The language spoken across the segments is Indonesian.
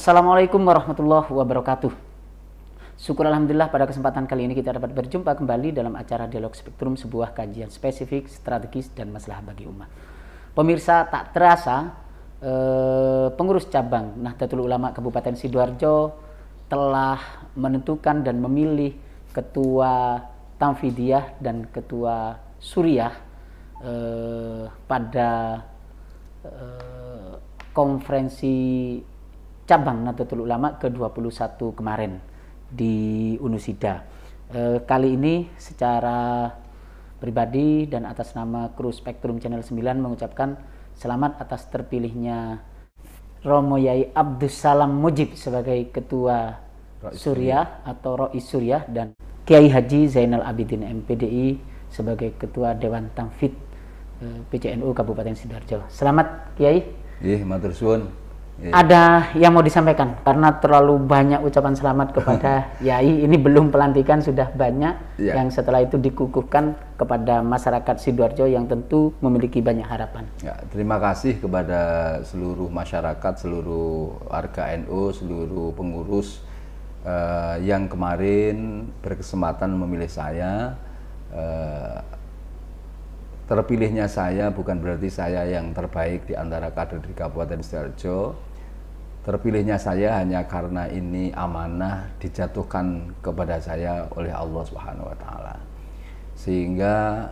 Assalamualaikum warahmatullahi wabarakatuh. Syukur alhamdulillah pada kesempatan kali ini kita dapat berjumpa kembali dalam acara Dialog Spektrum, sebuah kajian spesifik, strategis, dan maslahat bagi umat. Pemirsa, tak terasa pengurus cabang Nahdlatul Ulama Kabupaten Sidoarjo telah menentukan dan memilih ketua Tamfidiyah dan ketua Suriah pada konferensi cabang Nahdlatul Ulama ke-21 kemarin di Unusida. Kali ini secara pribadi dan atas nama kru Spektrum Channel 9 mengucapkan selamat atas terpilihnya Romo Yai Abdussalam Mujib sebagai ketua Suriah atau Rois Suriah dan Kiai Haji Zainal Abidin MPDI sebagai ketua Dewan Tamfid PCNU Kabupaten Sidoarjo. Selamat Kiai. Matur suwun. Ada yang mau disampaikan karena terlalu banyak ucapan selamat kepada Yai. Ini belum pelantikan sudah banyak yang setelah itu dikukuhkan kepada masyarakat Sidoarjo yang tentu memiliki banyak harapan. Terima kasih kepada seluruh masyarakat, seluruh warga NU, seluruh pengurus yang kemarin berkesempatan memilih saya. Terpilihnya saya bukan berarti saya yang terbaik di antara kader di Kabupaten Sidoarjo. Terpilihnya saya hanya karena ini amanah dijatuhkan kepada saya oleh Allah Subhanahu wa Ta'ala. Sehingga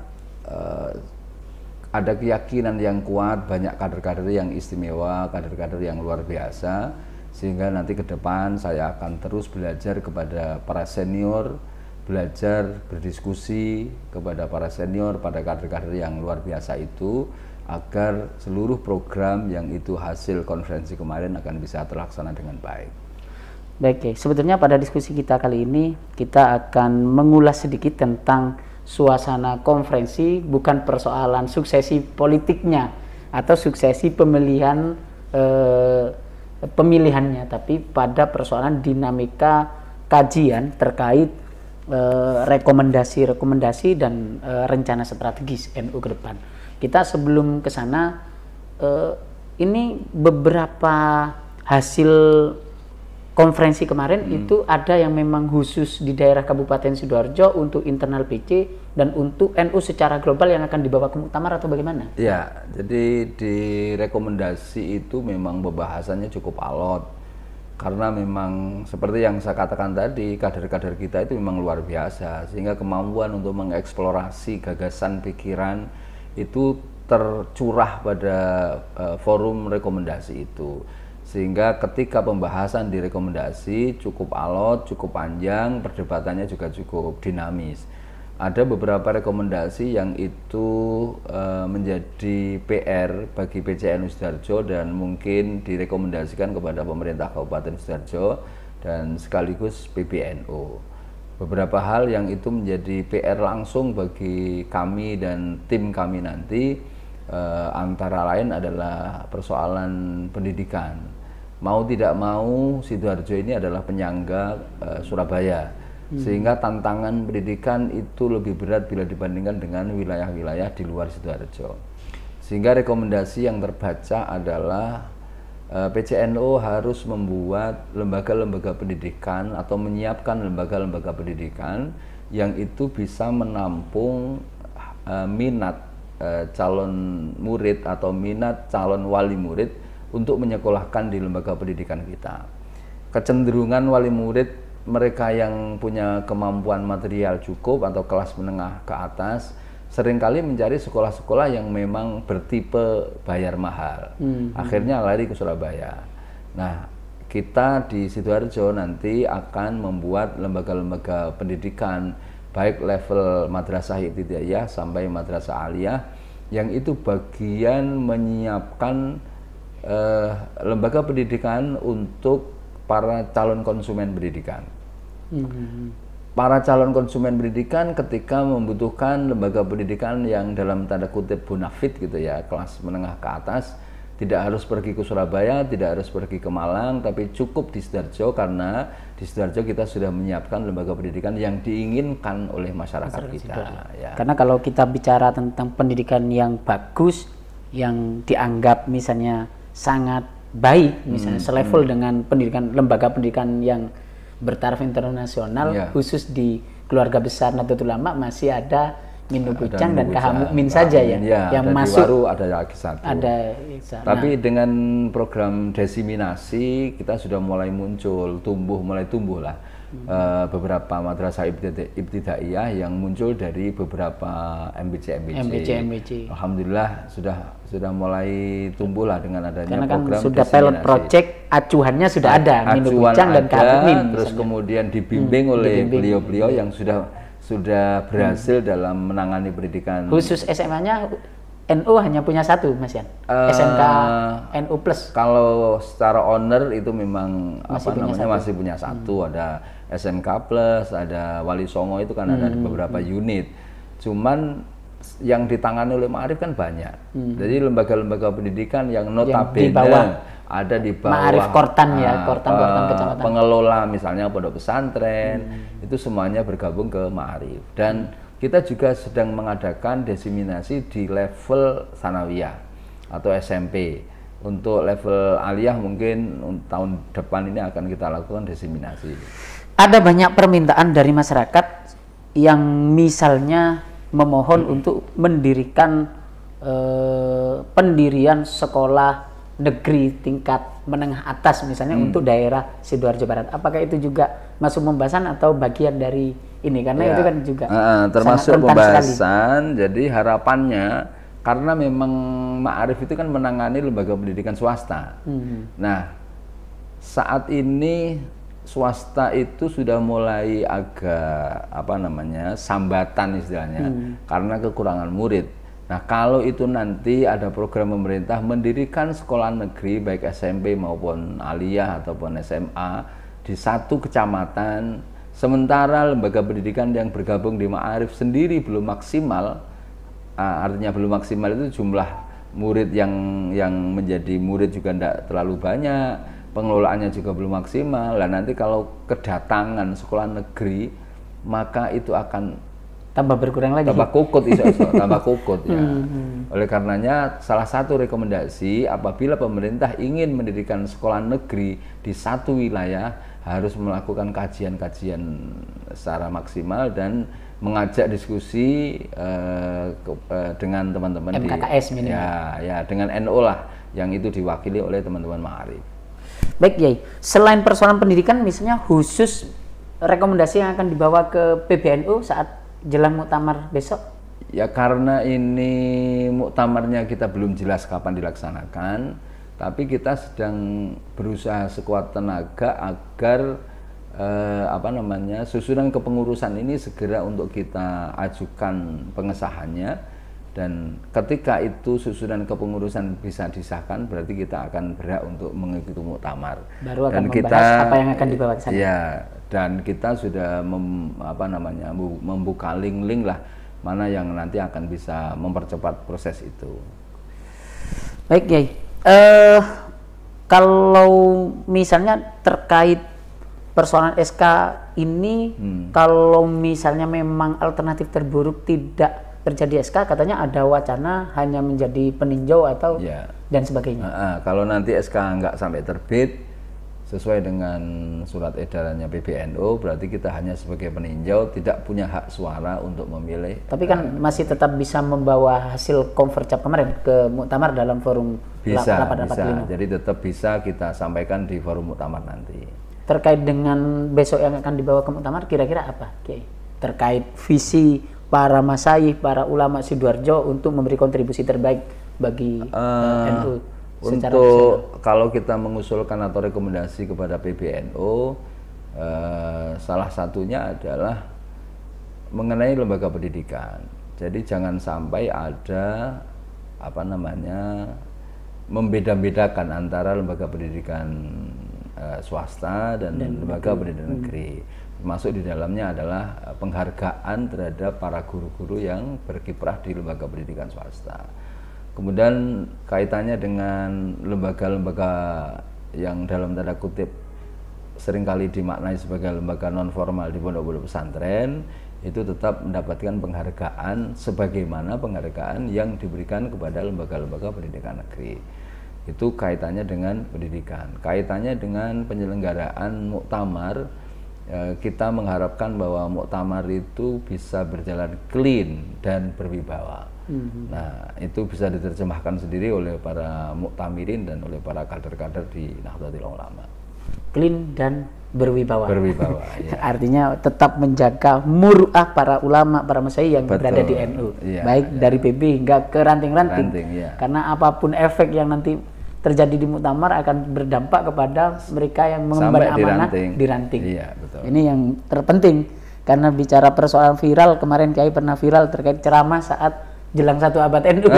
ada keyakinan yang kuat, banyak kader-kader yang istimewa, kader-kader yang luar biasa. Sehingga nanti ke depan saya akan terus belajar kepada para senior, belajar berdiskusi kepada para senior, pada kader-kader yang luar biasa itu, agar seluruh program yang itu hasil konferensi kemarin akan bisa terlaksana dengan baik. Baik, sebetulnya pada diskusi kita kali ini kita akan mengulas sedikit tentang suasana konferensi, bukan persoalan suksesi politiknya atau suksesi pemilihannya, tapi pada persoalan dinamika kajian terkait rekomendasi dan rencana strategis NU ke depan. Kita sebelum ke sana, ini beberapa hasil konferensi kemarin itu ada yang memang khusus di daerah Kabupaten Sidoarjo untuk internal PC dan untuk NU secara global yang akan dibawa ke muktamar atau bagaimana? Ya, jadi di rekomendasi itu memang pembahasannya cukup alot. Karena memang seperti yang saya katakan tadi, kader-kader kita itu memang luar biasa, sehingga kemampuan untuk mengeksplorasi gagasan pikiran itu tercurah pada forum rekomendasi itu. Sehingga ketika pembahasan di rekomendasi cukup alot, cukup panjang, perdebatannya juga cukup dinamis. Ada beberapa rekomendasi yang itu menjadi PR bagi PCNU Sidoarjo dan mungkin direkomendasikan kepada pemerintah Kabupaten Sidoarjo dan sekaligus PBNU. Beberapa hal yang itu menjadi PR langsung bagi kami dan tim kami nanti, antara lain adalah persoalan pendidikan. Mau tidak mau Sidoarjo ini adalah penyangga Surabaya. Sehingga tantangan pendidikan itu lebih berat bila dibandingkan dengan wilayah-wilayah di luar Sidoarjo. Sehingga rekomendasi yang terbaca adalah PCNU harus membuat lembaga-lembaga pendidikan atau menyiapkan lembaga-lembaga pendidikan yang itu bisa menampung minat calon murid atau minat calon wali murid untuk menyekolahkan di lembaga pendidikan kita. Kecenderungan wali murid mereka yang punya kemampuan material cukup atau kelas menengah ke atas seringkali mencari sekolah-sekolah yang memang bertipe bayar mahal. Akhirnya lari ke Surabaya. Nah, kita di Sidoarjo nanti akan membuat lembaga-lembaga pendidikan baik level madrasah ibtidaiyah sampai madrasah aliyah yang itu bagian menyiapkan lembaga pendidikan untuk para calon konsumen pendidikan. Para calon konsumen pendidikan ketika membutuhkan lembaga pendidikan yang dalam tanda kutip bonafit gitu ya, kelas menengah ke atas, tidak harus pergi ke Surabaya, tidak harus pergi ke Malang, tapi cukup di Sidoarjo karena di Sidoarjo kita sudah menyiapkan lembaga pendidikan yang diinginkan oleh masyarakat kita. Ya. Karena kalau kita bicara tentang pendidikan yang bagus, yang dianggap misalnya sangat baik, misalnya selevel dengan lembaga pendidikan yang bertaraf internasional, khusus di keluarga besar Nahdlatul Ulama masih ada Min Bujang dan Kh. Mukmin saja ya, yang masuk. Baru ada lagi satu. Tapi dengan program desiminasi kita sudah mulai muncul, mulai tumbuh lah beberapa madrasah ibtidaiyah yang muncul dari beberapa MBC. Alhamdulillah sudah mulai tumbuh lah dengan adanya karena kan program sudah pilot project, acuannya sudah ada, Min Bujang dan Kh. Mukmin. Terus kemudian dibimbing oleh beliau-beliau yang sudah berhasil dalam menangani pendidikan. Khusus SMA-nya NU hanya punya satu, Mas Yan. SMK NU Plus. Kalau secara owner itu memang masih punya satu. Ada SMK Plus, ada Wali Songo itu kan ada beberapa unit. Cuman yang ditangani oleh Ma'arif kan banyak. Jadi lembaga-lembaga pendidikan yang notabene ada di bawah Ma'arif Kortan kecamatan. Pengelola misalnya pondok pesantren, itu semuanya bergabung ke Ma'arif. Dan kita juga sedang mengadakan desiminasi di level sanawiyah atau SMP. Untuk level aliyah mungkin tahun depan ini akan kita lakukan desiminasi. Ada banyak permintaan dari masyarakat yang misalnya memohon untuk mendirikan pendirian sekolah negeri tingkat menengah atas misalnya untuk daerah Sidoarjo Barat. Apakah itu juga masuk pembahasan atau bagian dari ini? Karena itu kan juga termasuk pembahasan. Jadi harapannya karena memang Ma'arif itu kan menangani lembaga pendidikan swasta. Nah, saat ini swasta itu sudah mulai agak sambatan istilahnya karena kekurangan murid. Nah, kalau itu nanti ada program pemerintah mendirikan sekolah negeri baik SMP maupun aliyah ataupun SMA di satu kecamatan, sementara lembaga pendidikan yang bergabung di Ma'arif sendiri belum maksimal, artinya belum maksimal itu jumlah murid yang menjadi murid juga tidak terlalu banyak, pengelolaannya juga belum maksimal. Nah, nanti kalau kedatangan sekolah negeri maka itu akan tambah berkurang lagi. Tambah kukut ya. Oleh karenanya salah satu rekomendasi apabila pemerintah ingin mendirikan sekolah negeri di satu wilayah harus melakukan kajian-kajian secara maksimal dan mengajak diskusi dengan teman-teman MKKS minimal. Ya dengan NU lah yang itu diwakili oleh teman-teman Ma'arif. Baik, Yai. Selain persoalan pendidikan misalnya khusus rekomendasi yang akan dibawa ke PBNU saat jelang muktamar besok? Ya karena ini muktamarnya kita belum jelas kapan dilaksanakan, tapi kita sedang berusaha sekuat tenaga agar susunan kepengurusan ini segera untuk kita ajukan pengesahannya, dan ketika itu susunan kepengurusan bisa disahkan berarti kita akan berhak untuk mengikuti muktamar. Baru akan membahas apa yang akan dibawa ke sana. Ya, dan kita sudah membuka link-link lah mana yang nanti akan bisa mempercepat proses itu. Baik, Yai. Kalau misalnya terkait persoalan SK ini, kalau misalnya memang alternatif terburuk tidak terjadi SK, katanya ada wacana hanya menjadi peninjau atau dan sebagainya. Kalau nanti SK nggak sampai terbit sesuai dengan surat edarannya PBNU, berarti kita hanya sebagai peninjau, tidak punya hak suara untuk memilih. Tapi kan masih tetap bisa membawa hasil konvercap kemarin ke muktamar dalam forum rapat 45. Jadi tetap bisa kita sampaikan di forum muktamar nanti. Terkait dengan besok yang akan dibawa ke muktamar, kira-kira apa, Kiai? Terkait visi para masyayikh, para ulama Sidoarjo untuk memberi kontribusi terbaik bagi NU. Untuk kalau kita mengusulkan atau rekomendasi kepada PBNU, salah satunya adalah mengenai lembaga pendidikan. Jadi jangan sampai ada membeda-bedakan antara lembaga pendidikan swasta dan lembaga pendidikan negeri. Termasuk di dalamnya adalah penghargaan terhadap para guru-guru yang berkiprah di lembaga pendidikan swasta. Kemudian kaitannya dengan lembaga-lembaga yang dalam tanda kutip seringkali dimaknai sebagai lembaga non formal di pondok-pondok pesantren, itu tetap mendapatkan penghargaan sebagaimana penghargaan yang diberikan kepada lembaga-lembaga pendidikan negeri. itu kaitannya dengan pendidikan, kaitannya dengan penyelenggaraan muktamar. Kita mengharapkan bahwa muktamar itu bisa berjalan clean dan berwibawa. Nah, itu bisa diterjemahkan sendiri oleh para muktamirin dan oleh para kader-kader di Nahdlatul Ulama. Clean dan berwibawa. Berwibawa, ya. Artinya tetap menjaga muruah para ulama, para masyayikh yang berada di NU, baik dari PB hingga ke ranting-ranting. Karena apapun efek yang nanti terjadi di muktamar akan berdampak kepada mereka yang mengemban amanah di ranting. Iya, betul. Ini yang terpenting, karena bicara persoalan viral, kemarin Kiai pernah viral terkait ceramah saat jelang 1 abad NU.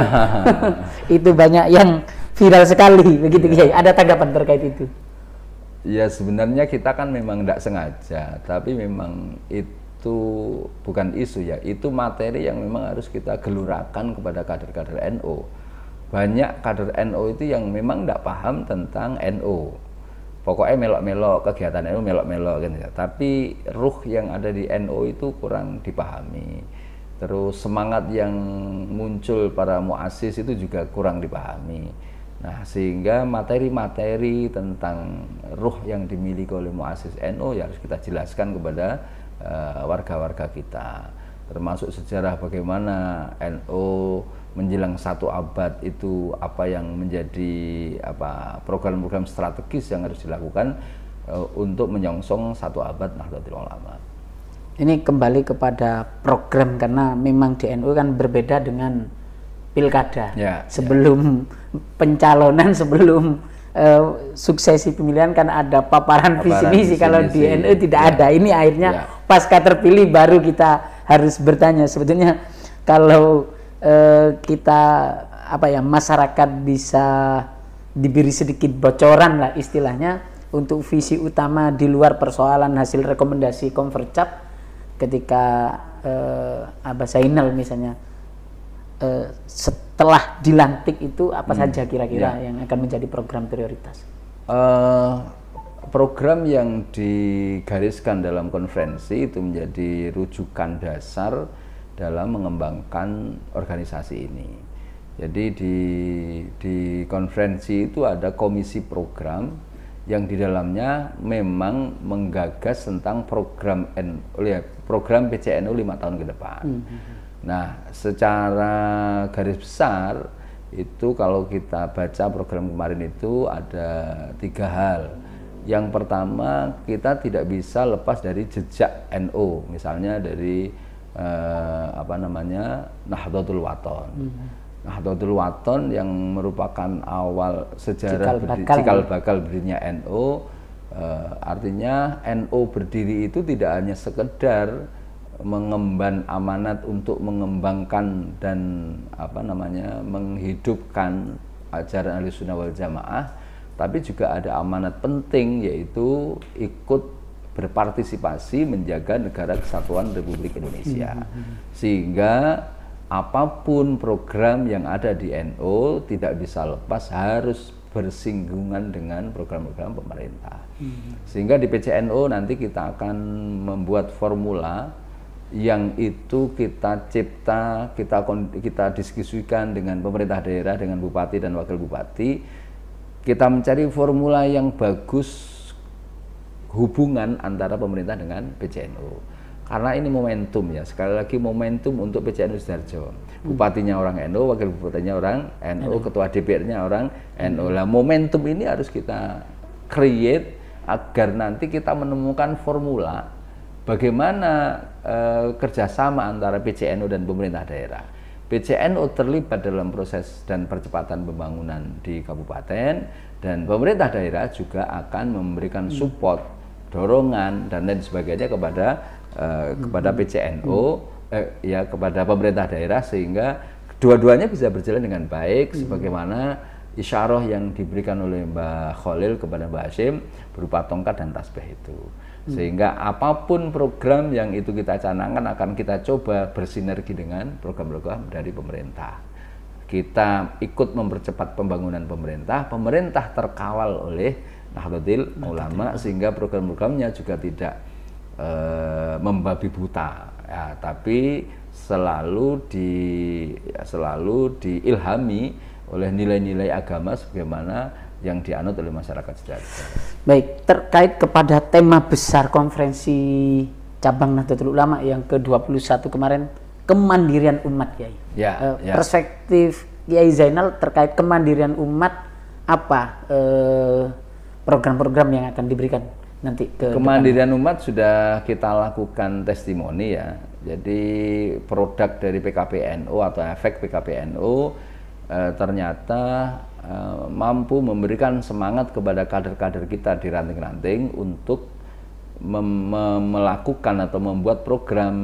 Itu banyak yang viral sekali, begitu Kiai. Ada tanggapan terkait itu? Ya, sebenarnya kita kan memang tidak sengaja, tapi memang itu bukan isu ya, itu materi yang memang harus kita gelurakan kepada kader-kader NU. Banyak kader NU itu yang memang tidak paham tentang NU. Pokoknya melok-melok, kegiatan NU melok-melok gitu ya. Tapi ruh yang ada di NU itu kurang dipahami. Terus semangat yang muncul para muassis itu juga kurang dipahami. Nah, sehingga materi-materi tentang ruh yang dimiliki oleh muassis NU ya harus kita jelaskan kepada warga-warga kita. Termasuk sejarah bagaimana NU menjelang 1 abad itu, apa yang menjadi program-program strategis yang harus dilakukan untuk menyongsong 1 abad Nahdlatul Ulama. Ini kembali kepada program, karena memang di NU kan berbeda dengan pilkada. Sebelum pencalonan, sebelum suksesi pemilihan kan ada paparan visi misi. Kalau di NU tidak ada. Ini akhirnya pasca terpilih baru kita harus bertanya. Sebetulnya kalau kita masyarakat bisa diberi sedikit bocoran lah istilahnya untuk visi utama di luar persoalan hasil rekomendasi Convercap ketika Abah Zainal misalnya setelah dilantik itu apa saja kira-kira yang akan menjadi program prioritas? Program yang digariskan dalam konferensi itu menjadi rujukan dasar dalam mengembangkan organisasi ini. Jadi di konferensi itu ada komisi program yang di dalamnya memang menggagas tentang program PCNU 5 tahun ke depan. Nah, secara garis besar itu kalau kita baca program kemarin itu ada 3 hal. Yang pertama, kita tidak bisa lepas dari jejak NU, misalnya dari Nahdlatul Wathon. Nahdlatul Wathon yang merupakan awal sejarah cikal bakal berdirinya NU. Artinya NU berdiri itu tidak hanya sekedar mengemban amanat untuk mengembangkan dan menghidupkan ajaran Ahlussunnah wal Jamaah, tapi juga ada amanat penting, yaitu ikut berpartisipasi menjaga negara kesatuan Republik Indonesia. Sehingga apapun program yang ada di NU tidak bisa lepas, harus bersinggungan dengan program-program pemerintah. Sehingga di PCNU nanti kita akan membuat formula yang itu kita cipta, kita diskusikan dengan pemerintah daerah, dengan bupati dan wakil bupati. Kita mencari formula yang bagus hubungan antara pemerintah dengan PCNU, karena ini momentum ya, sekali lagi momentum untuk PCNU Sidoarjo. Bupatinya orang NU, wakil bupatinya orang NU, ketua DPR-nya orang NU. Lah, momentum ini harus kita create agar nanti kita menemukan formula bagaimana kerjasama antara PCNU dan pemerintah daerah. PCNU terlibat dalam proses dan percepatan pembangunan di kabupaten, dan pemerintah daerah juga akan memberikan support, dorongan dan lain sebagainya kepada PCNU, kepada pemerintah daerah, sehingga dua-duanya bisa berjalan dengan baik, sebagaimana isyarah yang diberikan oleh Mbah Khalil kepada Mbah Hashim berupa tongkat dan tasbih itu. Sehingga apapun program yang itu kita canangkan akan kita coba bersinergi dengan program-program dari pemerintah. Kita ikut mempercepat pembangunan pemerintah, pemerintah terkawal oleh Nahdlatul Ulama, sehingga program-programnya juga tidak membabi buta, tapi selalu diilhami oleh nilai-nilai agama sebagaimana yang dianut oleh masyarakat sejahtera. Baik, terkait kepada tema besar konferensi cabang Nahdlatul Ulama yang ke-21 kemarin, kemandirian umat, Kiai. Ya, perspektif Kiai Zainal terkait kemandirian umat, apa program-program yang akan diberikan nanti ke kemandirian umat sudah kita lakukan testimoni ya. Jadi produk dari PKPNU atau efek PKPNU ternyata mampu memberikan semangat kepada kader-kader kita di ranting-ranting untuk melakukan atau membuat program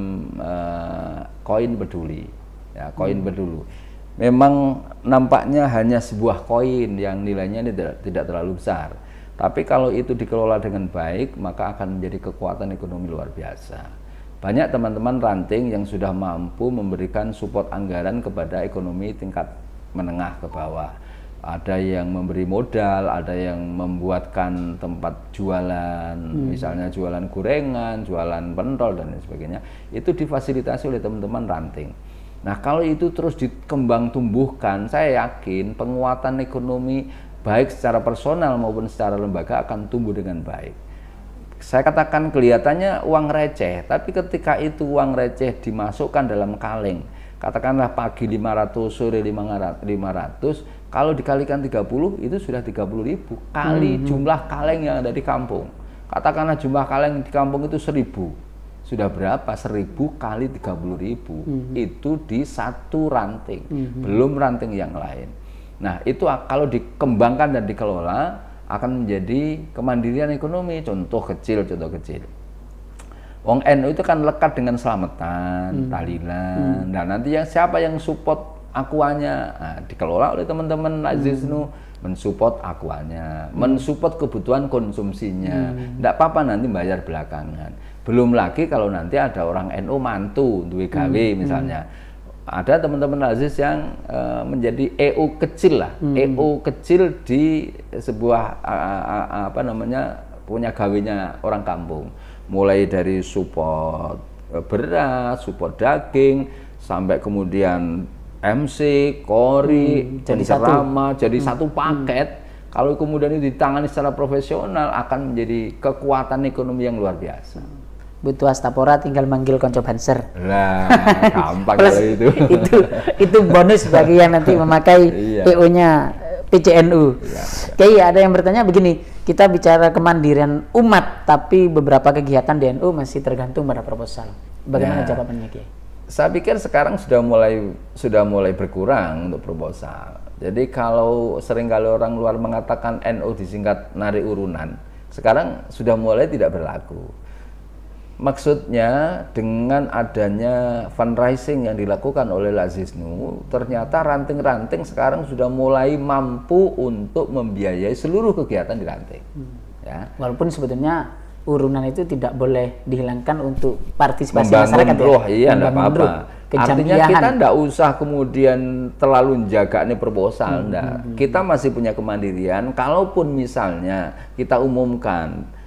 koin peduli. Ya, koin peduli. Memang nampaknya hanya sebuah koin yang nilainya tidak terlalu besar. Tapi kalau itu dikelola dengan baik, maka akan menjadi kekuatan ekonomi luar biasa. Banyak teman-teman ranting yang sudah mampu memberikan support anggaran kepada ekonomi tingkat menengah ke bawah. Ada yang memberi modal, ada yang membuatkan tempat jualan, misalnya jualan gorengan, jualan pentol dan lain sebagainya. Itu difasilitasi oleh teman-teman ranting. Nah, kalau itu terus dikembang tumbuhkan, saya yakin penguatan ekonomi baik secara personal maupun secara lembaga akan tumbuh dengan baik. Saya katakan kelihatannya uang receh, tapi ketika itu uang receh dimasukkan dalam kaleng, katakanlah pagi 500, sore 500, kalau dikalikan 30 itu sudah 30.000 kali jumlah kaleng yang ada di kampung. Katakanlah jumlah kaleng di kampung itu 1.000. Sudah berapa? 1.000 kali 30.000. Itu di satu ranting. Belum ranting yang lain. Nah, itu kalau dikembangkan dan dikelola akan menjadi kemandirian ekonomi. Contoh kecil. Wong NU itu kan lekat dengan selamatan, tahlilan. Nah, nanti siapa yang support akuanya, dikelola oleh teman-teman Lazisnu, mensupport akuanya, mensupport kebutuhan konsumsinya. Tidak apa-apa nanti bayar belakangan. Belum lagi kalau nanti ada orang NU mantu duwe gawe misalnya. Ada teman-teman Lazis yang menjadi EU kecil lah, EU kecil di sebuah punya gawenya orang kampung. Mulai dari support beras, support daging, sampai kemudian MC, kori, jadi ceramah, jadi satu paket. Kalau kemudian itu ditangani secara profesional akan menjadi kekuatan ekonomi yang luar biasa. Butuh Astapora tinggal manggil konco banser. Nah, gampang kalau itu. Itu bonus bagi yang nanti memakai PO-nya PCNU. Kayak ada yang bertanya begini, kita bicara kemandirian umat, tapi beberapa kegiatan di NU masih tergantung pada proposal. Bagaimana jawabannya, Kiai? Saya pikir sekarang sudah mulai berkurang untuk proposal. Jadi kalau seringkali orang luar mengatakan NU disingkat narik urunan, sekarang sudah mulai tidak berlaku. Maksudnya dengan adanya fundraising yang dilakukan oleh Lazisnu, ternyata ranting-ranting sekarang sudah mulai mampu untuk membiayai seluruh kegiatan di ranting. Ya. Walaupun sebetulnya urunan itu tidak boleh dihilangkan untuk partisipasi masyarakat roh, ya. Iya, enggak apa-apa. Artinya kita enggak usah kemudian terlalu menjaga nih proposal, enggak. Kita masih punya kemandirian. Kalaupun misalnya kita umumkan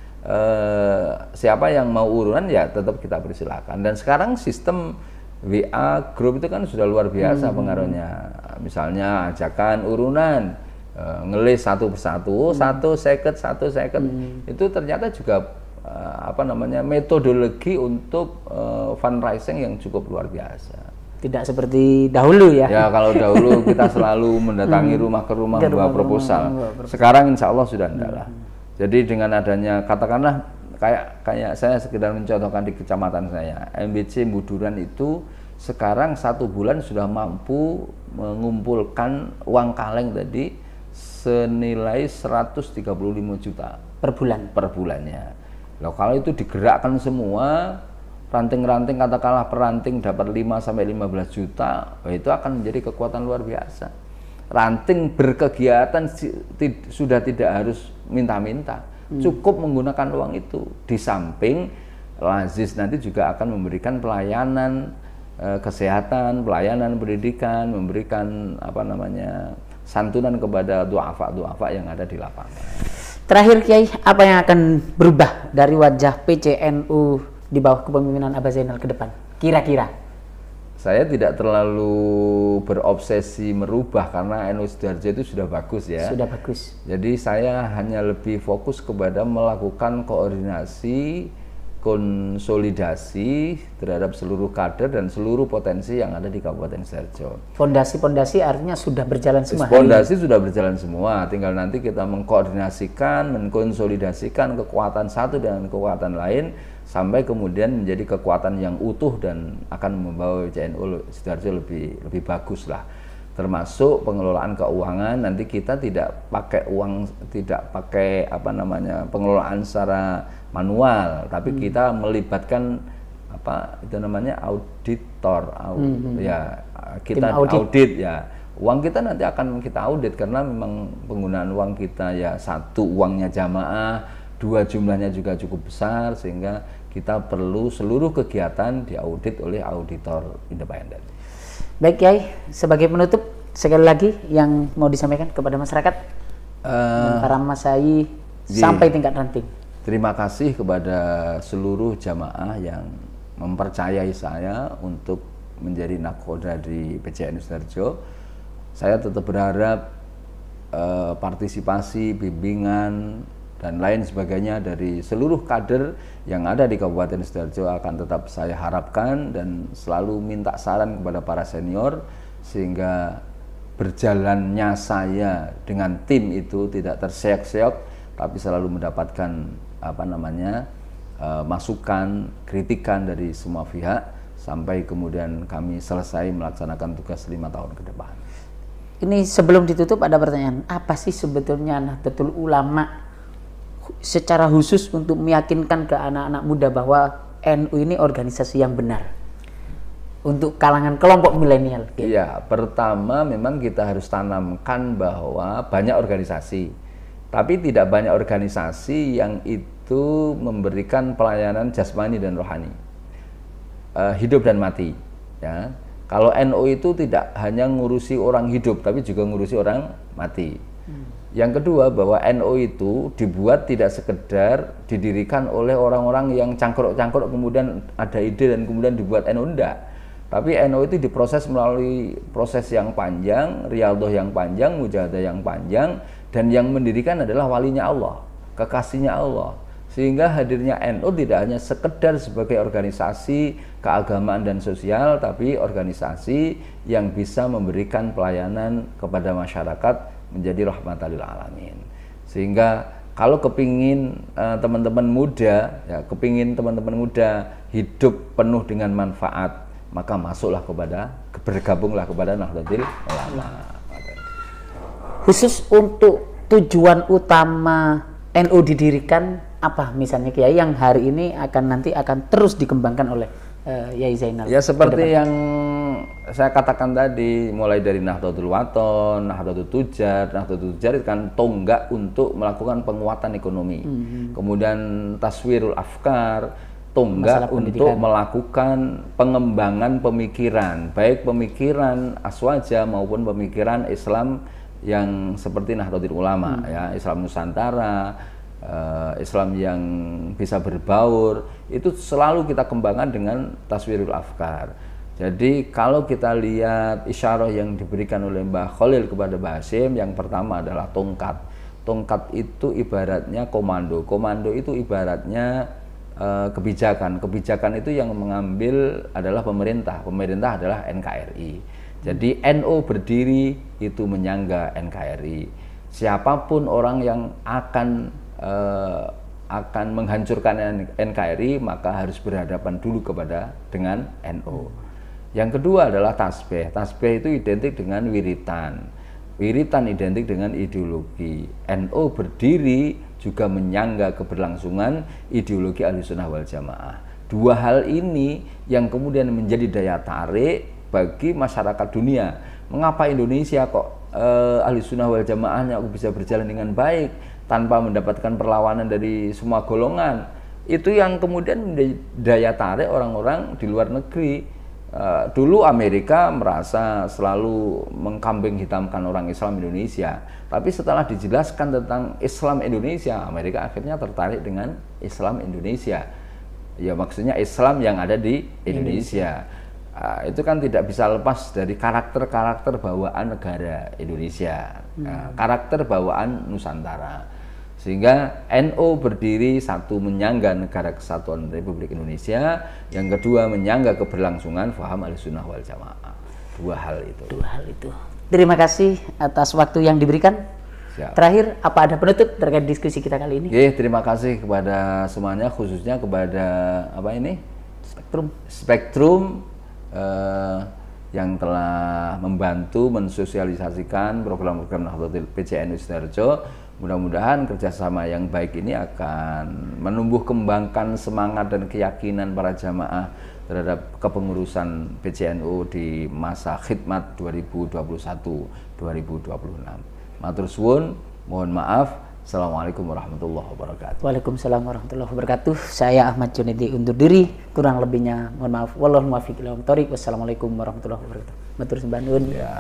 siapa yang mau urunan ya tetap kita persilakan. Dan sekarang sistem WA grup itu kan sudah luar biasa pengaruhnya. Misalnya ajakan urunan, ngelis satu persatu, satu second, itu ternyata juga metodologi untuk fundraising yang cukup luar biasa. Tidak seperti dahulu ya. Ya, kalau dahulu kita selalu mendatangi rumah ke rumah membawa proposal. Sekarang insya Allah sudah enggak lah. Jadi dengan adanya, katakanlah kayak saya sekedar mencontohkan di kecamatan saya, MBC Buduran itu sekarang 1 bulan sudah mampu mengumpulkan uang kaleng tadi senilai 135 juta per bulan. Per bulannya. Loh, kalau itu digerakkan semua, ranting-ranting katakanlah per ranting dapat 5-15 juta, itu akan menjadi kekuatan luar biasa. Ranting berkegiatan sudah tidak harus minta-minta, cukup menggunakan uang itu. Di samping Lazis nanti juga akan memberikan pelayanan kesehatan, pelayanan pendidikan, memberikan santunan kepada duafa yang ada di lapangan. Terakhir Kiai, apa yang akan berubah dari wajah PCNU di bawah kepemimpinan Abah Zainal ke depan? Kira-kira? Saya tidak terlalu berobsesi merubah karena NU Sidoarjo itu sudah bagus ya. Sudah bagus. Jadi saya hanya lebih fokus kepada melakukan koordinasi, konsolidasi terhadap seluruh kader dan seluruh potensi yang ada di Kabupaten Sidoarjo. Fondasi-fondasi artinya sudah berjalan semua. Fondasi sudah berjalan semua, tinggal nanti kita mengkoordinasikan, mengkonsolidasikan kekuatan satu dengan kekuatan lain sampai kemudian menjadi kekuatan yang utuh dan akan membawa JNU Sidoarjo lebih bagus lah. Termasuk pengelolaan keuangan, nanti kita tidak pakai uang, tidak pakai pengelolaan secara manual, tapi kita melibatkan auditor, ya kita audit ya. Uang kita nanti akan kita audit karena memang penggunaan uang kita ya, satu, uangnya jamaah, dua, jumlahnya juga cukup besar sehingga kita perlu seluruh kegiatan diaudit oleh auditor independen. Baik Kiai, sebagai penutup sekali lagi yang mau disampaikan kepada masyarakat dan para masai sampai tingkat ranting. Terima kasih kepada seluruh jamaah yang mempercayai saya untuk menjadi nakhoda di PCNU Sidoarjo. Saya tetap berharap partisipasi, bimbingan, dan lain sebagainya dari seluruh kader yang ada di Kabupaten Sidoarjo akan tetap saya harapkan dan selalu minta saran kepada para senior sehingga berjalannya saya dengan tim itu tidak terseok-seok tapi selalu mendapatkan masukan, kritikan dari semua pihak sampai kemudian kami selesai melaksanakan tugas 5 tahun ke depan. Ini sebelum ditutup ada pertanyaan, apa sih sebetulnya Nahdlatul Ulama secara khusus untuk meyakinkan ke anak-anak muda bahwa NU ini organisasi yang benar untuk kalangan kelompok milenial? Iya, pertama memang kita harus tanamkan bahwa banyak organisasi, tapi tidak banyak organisasi yang itu memberikan pelayanan jasmani dan rohani, hidup dan mati. Ya, kalau NU itu tidak hanya ngurusi orang hidup, tapi juga ngurusi orang mati. Yang kedua, bahwa NU itu dibuat tidak sekedar didirikan oleh orang-orang yang cangkruk-cangkruk kemudian ada ide dan kemudian dibuat NU, enggak. Tapi NU itu diproses melalui proses yang panjang, riyadhah yang panjang, mujahadah yang panjang, dan yang mendirikan adalah walinya Allah, kekasihnya Allah. Sehingga hadirnya NU tidak hanya sekedar sebagai organisasi keagamaan dan sosial, tapi organisasi yang bisa memberikan pelayanan kepada masyarakat menjadi rahmatan lil alamin. Sehingga kalau kepingin teman-teman muda, ya kepingin teman-teman muda hidup penuh dengan manfaat, maka bergabunglah kepada Nahdlatul Ulama. Khusus untuk tujuan utama NU didirikan apa misalnya Kiai yang hari ini nanti akan terus dikembangkan oleh Yai Zainal? Ya seperti yang saya katakan tadi, mulai dari Nahdlatul Wathon, Nahdlatul Tujar itu kan tonggak untuk melakukan penguatan ekonomi. Kemudian Taswirul Afkar, tonggak untuk melakukan pengembangan pemikiran, baik pemikiran Aswaja maupun pemikiran Islam yang seperti Nahdlatul Ulama, ya, Islam Nusantara, Islam yang bisa berbaur, itu selalu kita kembangkan dengan Taswirul Afkar. Jadi kalau kita lihat isyarah yang diberikan oleh Mbah Khalil kepada Mbah Hasyim, yang pertama adalah tongkat. Tongkat itu ibaratnya komando. Komando itu ibaratnya kebijakan. Kebijakan itu yang mengambil adalah pemerintah. Pemerintah adalah NKRI. Jadi NU berdiri itu menyangga NKRI. Siapapun orang yang akan menghancurkan NKRI maka harus berhadapan dulu dengan NU. Yang kedua adalah tasbih. Tasbih itu identik dengan wiritan. Wiritan identik dengan ideologi. NU berdiri juga menyangga keberlangsungan ideologi Ahlussunnah wal Jamaah. Dua hal ini yang kemudian menjadi daya tarik bagi masyarakat dunia. Mengapa Indonesia kok Ahlussunnah wal Jamaahnya bisa berjalan dengan baik tanpa mendapatkan perlawanan dari semua golongan? Itu yang kemudian menjadi daya tarik orang-orang di luar negeri. Dulu Amerika merasa selalu mengkambing hitamkan orang Islam Indonesia, tapi setelah dijelaskan tentang Islam Indonesia, Amerika akhirnya tertarik dengan Islam Indonesia. Ya maksudnya Islam yang ada di Indonesia. itu kan tidak bisa lepas dari karakter-karakter bawaan negara Indonesia, karakter bawaan Nusantara. Sehingga NU berdiri satu menyangga negara kesatuan Republik Indonesia, yang kedua menyangga keberlangsungan faham Ahlussunnah wal Jamaah. Dua hal itu. Terima kasih atas waktu yang diberikan. Siap. Terakhir, apa ada penutup terkait diskusi kita kali ini? Terima kasih kepada semuanya, khususnya kepada Spektrum yang telah membantu mensosialisasikan program-program Nahdlatul PCNU Sidoarjo. Mudah-mudahan kerjasama yang baik ini akan menumbuh kembangkan semangat dan keyakinan para jamaah terhadap kepengurusan PCNU di masa khidmat 2021-2026. Matur suwun, mohon maaf. Assalamualaikum warahmatullahi wabarakatuh. Waalaikumsalam warahmatullahi wabarakatuh. Saya Ahmad Junedi undur diri. Kurang lebihnya mohon maaf. Wallahul muwaffiq ila aqwamit thoriq. Wassalamualaikum warahmatullahi wabarakatuh. Matur sembah nuwun. Ya.